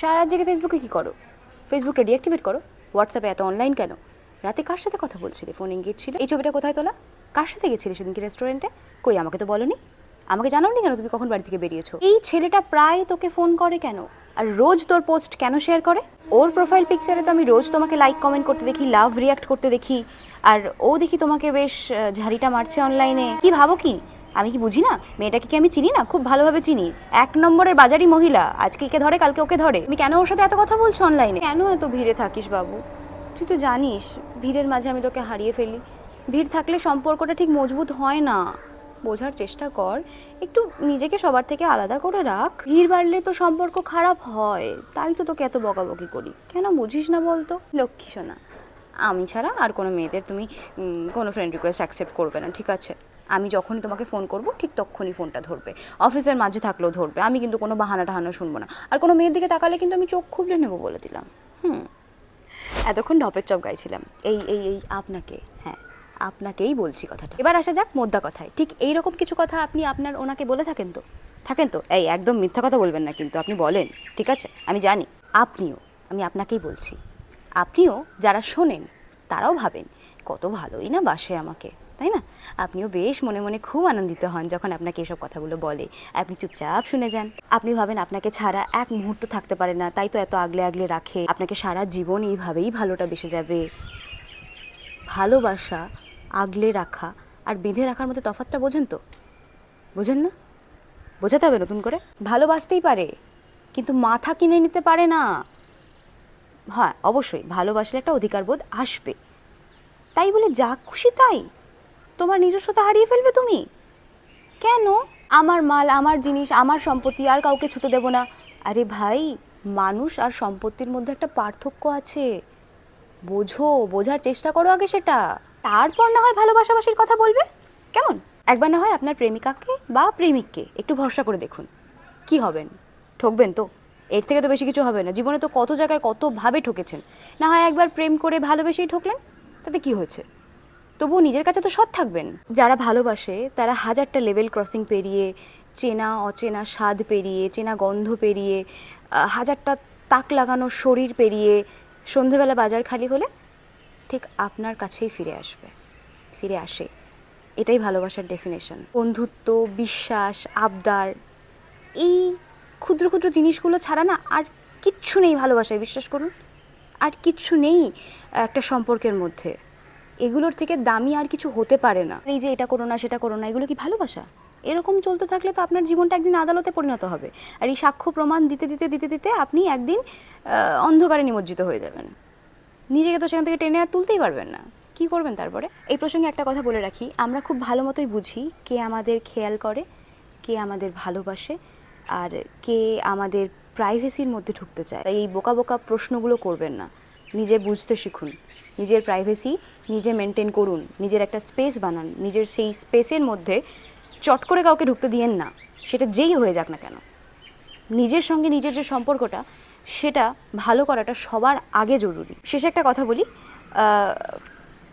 সারা রাত জেগে ফেসবুকে কী করো? ফেসবুকটা ডিঅ্যাক্টিভেট করো। হোয়াটসঅ্যাপে এত অনলাইন কেন? রাতে কার সাথে কথা বলছিলে? ফোন এঙ্গেজ ছিল। এই ছবিটা কোথায় তোলা? কার সাথে গেছিলে সেদিনকে রেস্টুরেন্টে? কই, আমাকে তো বলোনি। আমাকে জানাওনি কেন তুমি কখন বাড়ি থেকে বেরিয়েছো? এই ছেলেটা প্রায় তোকে ফোন করে কেন? আর রোজ তোর পোস্ট কেন শেয়ার করে? ওর প্রোফাইল পিকচারে তো আমি রোজ তোমাকে লাইক কমেন্ট করতে দেখি, লাভ রিয়াক্ট করতে দেখি, আর ও দেখি তোমাকে বেশ ঝাড়িটা মারছে অনলাইনে। কি ভাবো কি? আমি কি বুঝি না? মেয়েটাকে কি আমি চিনি না? খুব ভালোভাবে চিনি। 1 নম্বরের বাজারি মহিলা। আজকে একে ধরে কালকে ওকে ধরে। তুমি কেন ওর সাথে এত কথা বলছো অনলাইনে? কেন এত ভিড়ে থাকিস বাবু? তুই তো জানিস ভিড়ের মাঝে আমি তোকে হারিয়ে ফেলি। ভিড় থাকলে সম্পর্কটা ঠিক মজবুত হয় না। বোঝার চেষ্টা কর, একটু নিজেকে সবার থেকে আলাদা করে রাখ। ভিড় বাড়লে তো সম্পর্ক খারাপ হয়, তাই তো তোকে এত বকাবকি করি। কেন বুঝিস না বলতো? লক্ষ্মী সোনা, আমি ছাড়া আর কোনো মেয়েদের তুমি কোনো ফ্রেন্ড রিকোয়েস্ট অ্যাকসেপ্ট করবে না, ঠিক আছে? আমি যখনই তোমাকে ফোন করব ঠিক তখনই ফোনটা ধরবে। অফিসের মাঝে থাকলেও ধরবে। আমি কিন্তু কোনো বাহানা টাহানা শুনবো না। আর কোনো মেয়ের দিকে তাকালে কিন্তু আমি চোখ খুবলে নেবো বলে দিলাম। এতক্ষণ ঢপের চপ গাইছিলাম। এই এই এই আপনাকে, হ্যাঁ আপনাকেই বলছি কথাটা। এবার আসা যাক মোদ্দা কথায়। ঠিক এইরকম কিছু কথা আপনি আপনার ওনাকে বলে থাকেন তো? এই একদম মিথ্যা কথা বলবেন না কিন্তু, আপনি বলেন, ঠিক আছে? আমি জানি আপনিও, আমি আপনাকেই বলছি, আপনিও যারা শোনেন তারাও ভাবেন কত ভালোই না বাসে আমাকে, তাই না? আপনিও বেশ মনে মনে খুব আনন্দিত হন যখন আপনাকে এসব কথাগুলো বলে। আপনি চুপচাপ শুনে যান। আপনি ভাবেন আপনাকে ছাড়া এক মুহূর্ত থাকতে পারে না, তাই তো এত আগলে আগলে রাখে। আপনাকে সারা জীবন এইভাবেই ভালোটা বেসে যাবে। ভালোবাসা, আগলে রাখা আর বেঁধে রাখার মধ্যে তফাৎটা বোঝেন তো? বোঝেন না? বোঝাতে হবে নতুন করে? ভালোবাসতেই পারে, কিন্তু মাথা কিনে নিতে পারে না। হ্যাঁ অবশ্যই ভালোবাসলে একটা অধিকারবোধ আসবে, তাই বলে যা খুশি তাই তোমার নিজস্বতা হারিয়ে ফেলবে তুমি? কেন? আমার মাল, আমার জিনিস, আমার সম্পত্তি আর কাউকে ছুতে দেব না। আরে ভাই, মানুষ আর সম্পত্তির মধ্যে একটা পার্থক্য আছে। বোঝো, বোঝার চেষ্টা করো আগে সেটা, তারপর না হয় ভালোবাসাবাসির কথা বলবে। কেমন? একবার না হয় আপনার প্রেমিকাকে বা প্রেমিককে একটু ভরসা করে দেখুন, কি হবেন? ঠকবেন তো? এর থেকে তো বেশি কিছু হবে না। জীবনে তো কত জায়গায় কতভাবে ঠকেছেন। না হয় একবার প্রেম করে ভালোবেসেই ঠকলেন, তাতে কি হয়েছে? তবুও নিজের কাছে তো সৎ থাকবেন। যারা ভালোবাসে তারা হাজারটা লেভেল ক্রসিং পেরিয়ে, চেনা অচেনা স্বাদ পেরিয়ে, চেনা গন্ধ পেরিয়ে, হাজারটা তাক লাগানো শরীর পেরিয়ে সন্ধেবেলা বাজার খালি হলে ঠিক আপনার কাছেই ফিরে আসবে, ফিরে আসে। এটাই ভালোবাসার ডেফিনেশন। বন্ধুত্ব, বিশ্বাস, আবদার, এই ক্ষুদ্র ক্ষুদ্র জিনিসগুলো ছাড়া না আর কিচ্ছু নেই ভালোবাসায়, বিশ্বাস করুন। আর কিচ্ছু নেই একটা সম্পর্কের মধ্যে। এগুলোর থেকে দামি আর কিছু হতে পারে না। এই যে এটা করো না সেটা করো না, এগুলো কি ভালোবাসা? এরকম চলতে থাকলে তো আপনার জীবনটা একদিন আদালতে পরিণত হবে। আর এই সাক্ষ্য প্রমাণ দিতে দিতে দিতে দিতে আপনি একদিন অন্ধকারে নিমজ্জিত হয়ে যাবেন। নিজেকে তো সেখান থেকে টেনে আর তুলতেই পারবেন না। কি করবেন তারপরে? এই প্রসঙ্গে একটা কথা বলে রাখি, আমরা খুব ভালো মতোই বুঝি কে আমাদের খেয়াল করে, কে আমাদের ভালোবাসে, আর কে আমাদের প্রাইভেসির মধ্যে ঢুকতে চায়। এই বোকা বোকা প্রশ্নগুলো করবেন না। নিজে বুঝতে শিখুন, নিজের প্রাইভেসি নিজে মেনটেন করুন, নিজের একটা স্পেস বানান। নিজের সেই স্পেসের মধ্যে চট করে কাউকে ঢুকতে দিয়েন না, সেটা যেই হয়ে যাক না কেন। নিজের সঙ্গে নিজের যে সম্পর্কটা, সেটা ভালো করাটা সবার আগে জরুরি। শেষে একটা কথা বলি,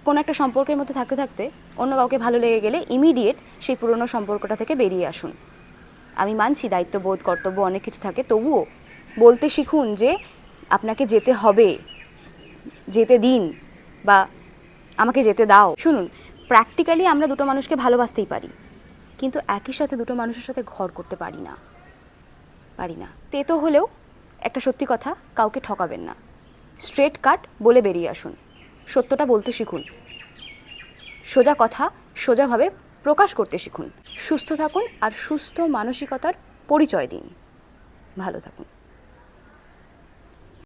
কোনো একটা সম্পর্কের মধ্যে থাকতে থাকতে অন্য কাউকে ভালো লেগে গেলে ইমিডিয়েট সেই পুরনো সম্পর্কটা থেকে বেরিয়ে আসুন। আমি মানছি দায়িত্ববোধ, কর্তব্য অনেক কিছু থাকে, তবুও বলতে শিখুন যে আপনাকে যেতে হবে, যেতে দিন, বা আমাকে যেতে দাও। শুনুন, প্র্যাকটিক্যালি আমরা দুটো মানুষকে ভালোবাসতেই পারি, কিন্তু একই সাথে দুটো মানুষের সাথে ঘর করতে পারি না, পারি না। তেতো হলেও একটা সত্যি কথা, কাউকে ঠকাবেন না। স্ট্রেট কাট বলে বেরিয়ে আসুন। সত্যটা বলতে শিখুন। সোজা কথা সোজাভাবে প্রকাশ করতে শিখুন। সুস্থ থাকুন আর সুস্থ মানসিকতার পরিচয় দিন। ভালো থাকুন।